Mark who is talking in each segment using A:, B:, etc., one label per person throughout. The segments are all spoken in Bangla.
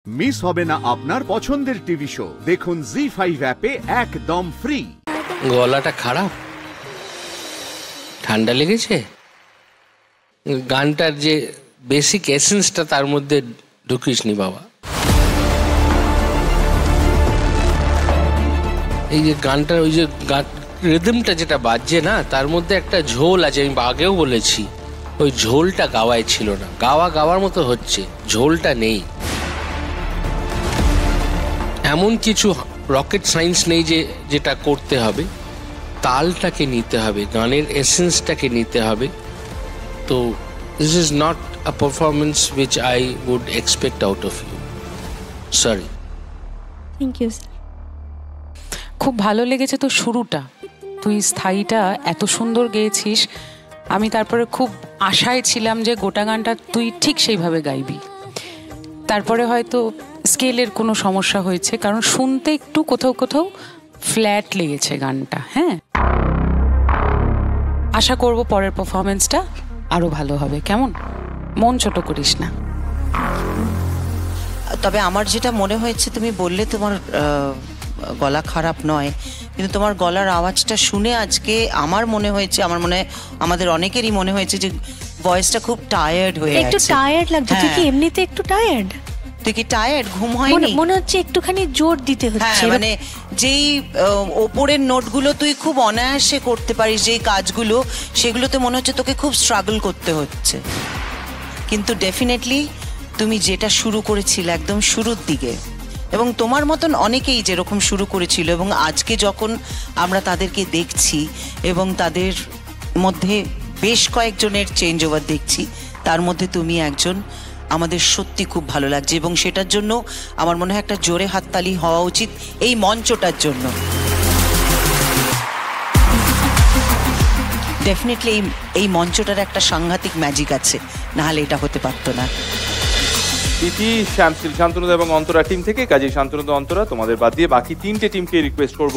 A: মিস হবে না আপনার পছন্দের টিভি শো। দেখুন জি5 অ্যাপে একদম ফ্রি।
B: গলাটা খারাপ, ঠান্ডা লেগেছে, গানটার যে বেসিক এসেন্সটা তার মধ্যে ঢুকিসনি বাবা। এই যে গানটার ওই যে রিদমটা যেটা বাজছে না, তার মধ্যে একটা ঝোল আছে। আমি আগেও বলেছি, ওই ঝোলটা গাওয়ায় ছিল না। গাওয়ার মতো হচ্ছে, ঝোলটা নেই। এমন কিছু রকেট সায়েন্স নেই যে যেটা করতে হবে, তালটাকে নিতে হবে, গানের এসেন্সটাকে নিতে হবে। তো this is not a performance which I would expect out of you. Sorry.
C: Thank you sir.
D: খুব ভালো লেগেছে তো শুরুটা, তুই স্থায়ীটা এত সুন্দর গেয়েছিস। আমি তারপরে খুব আশায় ছিলাম যে গোটা গানটা তুই ঠিক সেইভাবে গাইবি। তারপরে হয়তো স্কেলের কোনো সমস্যা হয়েছে, কারণ শুনতে একটু কোথাও কোথাও ফ্ল্যাট লেগেছে গানটা। হ্যাঁ, আশা করব পরের পারফরমেন্সটা আরও ভালো হবে। কেমন? মন ছোট করিস না।
E: তবে আমার যেটা মনে হয়েছে, তুমি বললে তোমার গলা খারাপ নয়, কিন্তু তোমার গলার আওয়াজটা শুনে আজকে আমার মনে হয়েছে, আমার মনে হয় আমাদের অনেকেরই মনে হয়েছে যে ভয়েসটা খুব টায়ার্ড হয়ে গেছে।
C: একটু টায়ার্ড লাগছে। তুই কি এমনিতে একটু টায়ার্ড?
E: তুই কি টায়ার্ড? ঘুম হয়নি?
C: মনে হচ্ছে একটুখানি জোর দিতে হচ্ছে।
E: মানে যেই ওপরের নোটগুলো তুই খুব অনায়াসে করতে পারিস, যেই কাজগুলো, সেগুলোতে মনে হচ্ছে তোকে খুব স্ট্রাগল করতে হচ্ছে। কিন্তু ডেফিনেটলি তুমি যেটা শুরু করেছিলে একদম শুরুর দিকে, এবং তোমার মতন অনেকেই যেরকম শুরু করেছিল, এবং আজকে যখন আমরা তাদেরকে দেখছি এবং তাদের মধ্যে বেশ কয়েকজনের চেঞ্জ ওভার দেখছি, তার মধ্যে তুমি একজন। আমাদের সত্যি খুব ভালো লাগছে, এবং সেটার জন্য আমার মনে হয় একটা জোরে হাততালি হওয়া উচিত এই মঞ্চটার জন্য। ডেফিনেটলি এই মঞ্চটার একটা সাংঘাতিক ম্যাজিক আছে, নাহলে এটা হতে পারতো না।
F: তিথি, শ্যামশীল, শান্তনুদা এবং অন্তরা টিম থেকে, কাজী শান্তনুদা, অন্তরা, তোমাদের বাদ দিয়ে বাকি তিনটে টিমকে রিকোয়েস্ট করব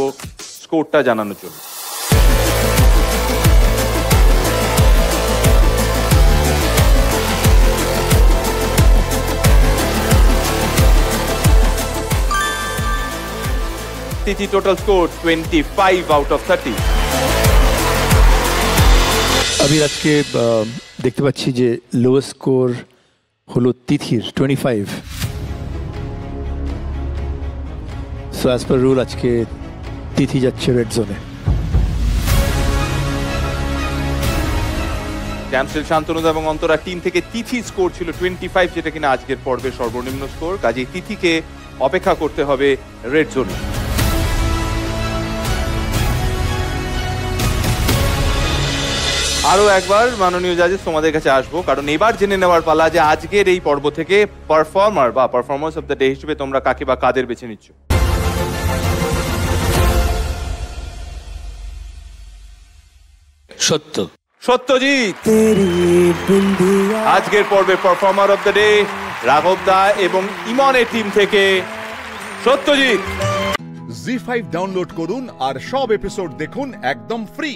F: স্কোরটা জানানোর জন্য। তিথি টোটাল স্কোর 25 আউট অফ 30।
G: আমি আজকে দেখতে পাচ্ছি যে লোয়েস্ট স্কোর হলো তিথির 25। সো অ্যাজ পার রুল আজকে তিথি যাচ্ছে রেড জোনে।
F: শ্যামশীল, শান্তনুদা এবং অন্তরা টিম থেকে তিথি স্কোর ছিল 25, যেটা কিনা আজকের পর্বের সর্বনিম্ন স্কোর। কাজেই তিথিকে অপেক্ষা করতে হবে রেড জোনে। আরো একবার মাননীয় জাজেস তোমাদের কাছে আসবো, কারণ এবার জেনে নেওয়ার পালা যে আজকের এই পর্ব থেকে পারফর্মার বা পারফরম্যান্স অফ দ্য ডে হিসেবে তোমরা কাকে বা কাদের বেছে নিচ্ছ। সত্যজিৎ আজকের পর্বে পারফর্মার অফ দ্য ডে। রাঘব দা এবং ইমনের টিম থেকে সত্যজিৎ।
A: জি5 ডাউনলোড করুন আর সব এপিসোড দেখুন একদম ফ্রি।